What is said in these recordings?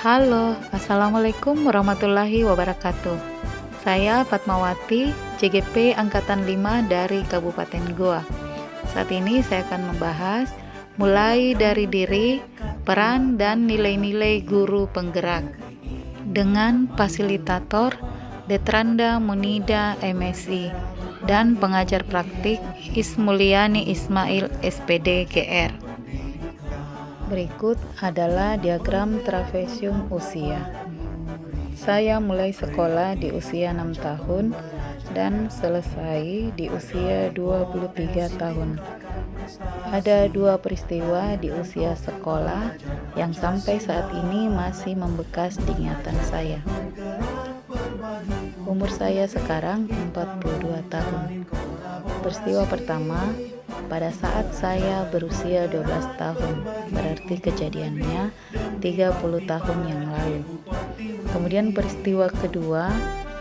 Halo, Assalamualaikum warahmatullahi wabarakatuh. Saya Fatmawati, CGP Angkatan 5 dari Kabupaten Goa. Saat ini saya akan membahas mulai dari diri, peran, dan nilai-nilai guru penggerak dengan fasilitator Detranda Munida MSI dan pengajar praktik Ismulyani Ismail SPD GR. Berikut adalah diagram trapesium usia. Saya mulai sekolah di usia 6 tahun dan selesai di usia 23 tahun. Ada dua peristiwa di usia sekolah yang sampai saat ini masih membekas di ingatan saya. Umur saya sekarang 42 tahun. Peristiwa pertama pada saat saya berusia 12 tahun, berarti kejadiannya 30 tahun yang lalu. Kemudian peristiwa kedua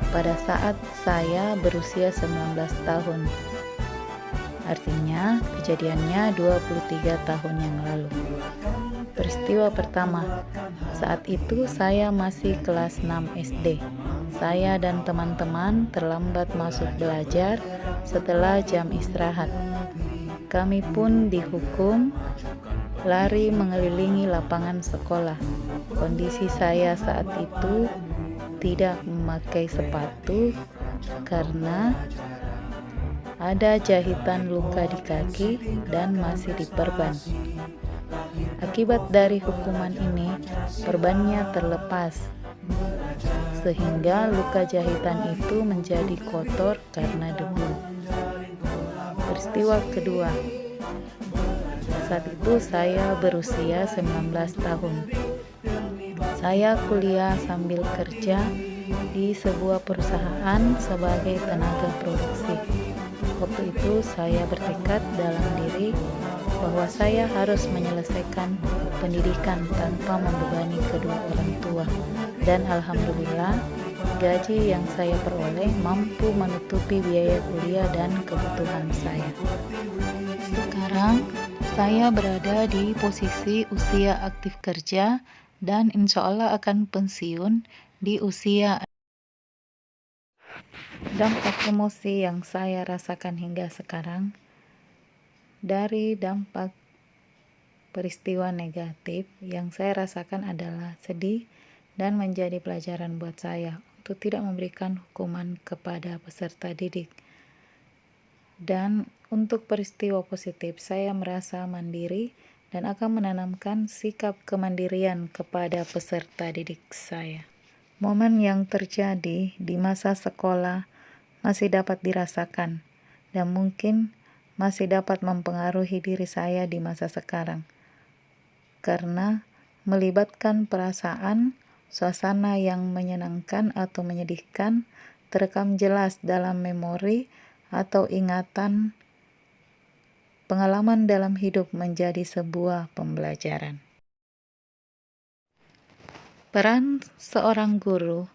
pada saat saya berusia 19 tahun. Artinya kejadiannya 23 tahun yang lalu. Peristiwa pertama, saat itu saya masih kelas 6 SD. Saya dan teman-teman terlambat masuk belajar setelah jam istirahat. Kami pun dihukum lari mengelilingi lapangan sekolah. Kondisi saya saat itu tidak memakai sepatu karena ada jahitan luka di kaki dan masih diperban. Akibat dari hukuman ini, perbannya terlepas, sehingga luka jahitan itu menjadi kotor karena debu. Peristiwa kedua, saat itu saya berusia 19 tahun. Saya kuliah sambil kerja di sebuah perusahaan sebagai tenaga produksi. Waktu itu saya bertekad dalam diri bahwa saya harus menyelesaikan pendidikan tanpa membebani kedua orang tua. Dan alhamdulillah, gaji yang saya peroleh mampu menutupi biaya kuliah dan kebutuhan saya. Sekarang saya berada di posisi usia aktif kerja dan insya Allah akan pensiun di usia. Dampak emosi yang saya rasakan hingga sekarang dari dampak peristiwa negatif yang saya rasakan adalah sedih dan menjadi pelajaran buat saya untuk tidak memberikan hukuman kepada peserta didik. Dan untuk peristiwa positif, saya merasa mandiri dan akan menanamkan sikap kemandirian kepada peserta didik saya. Momen yang terjadi di masa sekolah masih dapat dirasakan dan mungkin masih dapat mempengaruhi diri saya di masa sekarang karena melibatkan perasaan, suasana yang menyenangkan atau menyedihkan terekam jelas dalam memori atau ingatan. Pengalaman dalam hidup menjadi sebuah pembelajaran. Peran seorang guru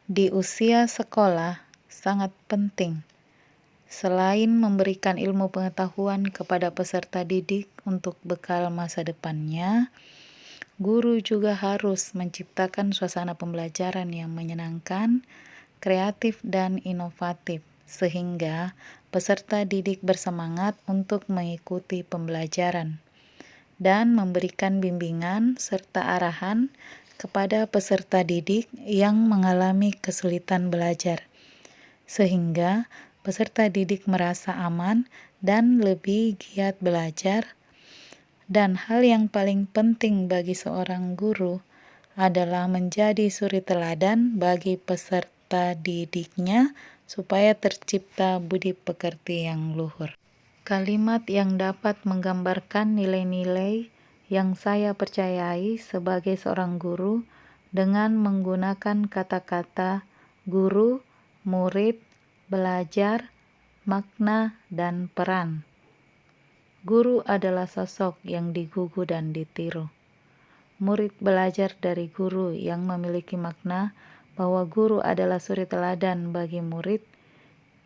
di usia sekolah sangat penting. Selain memberikan ilmu pengetahuan kepada peserta didik untuk bekal masa depannya, guru juga harus menciptakan suasana pembelajaran yang menyenangkan, kreatif, dan inovatif, sehingga peserta didik bersemangat untuk mengikuti pembelajaran dan memberikan bimbingan serta arahan kepada peserta didik yang mengalami kesulitan belajar, sehingga peserta didik merasa aman dan lebih giat belajar. Dan hal yang paling penting bagi seorang guru adalah menjadi suri teladan bagi peserta didiknya supaya tercipta budi pekerti yang luhur. Kalimat yang dapat menggambarkan nilai-nilai yang saya percayai sebagai seorang guru dengan menggunakan kata-kata guru, murid, belajar, makna, dan peran. Guru adalah sosok yang digugu dan ditiru. Murid belajar dari guru yang memiliki makna bahwa guru adalah suri teladan bagi murid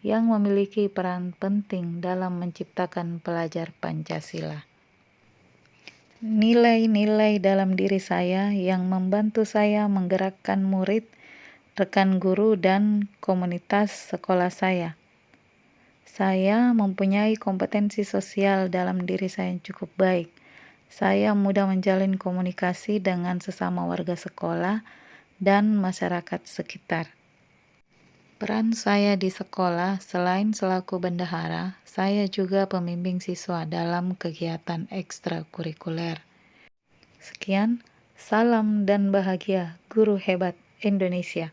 yang memiliki peran penting dalam menciptakan pelajar Pancasila. nilai-nilai dalam diri saya yang membantu saya menggerakkan murid, rekan guru, dan komunitas sekolah saya. Saya mempunyai kompetensi sosial dalam diri saya yang cukup baik. Saya mudah menjalin komunikasi dengan sesama warga sekolah dan masyarakat sekitar. Peran saya di sekolah, selain selaku bendahara, saya juga pembimbing siswa dalam kegiatan ekstrakurikuler. Sekian, salam dan bahagia, guru hebat Indonesia.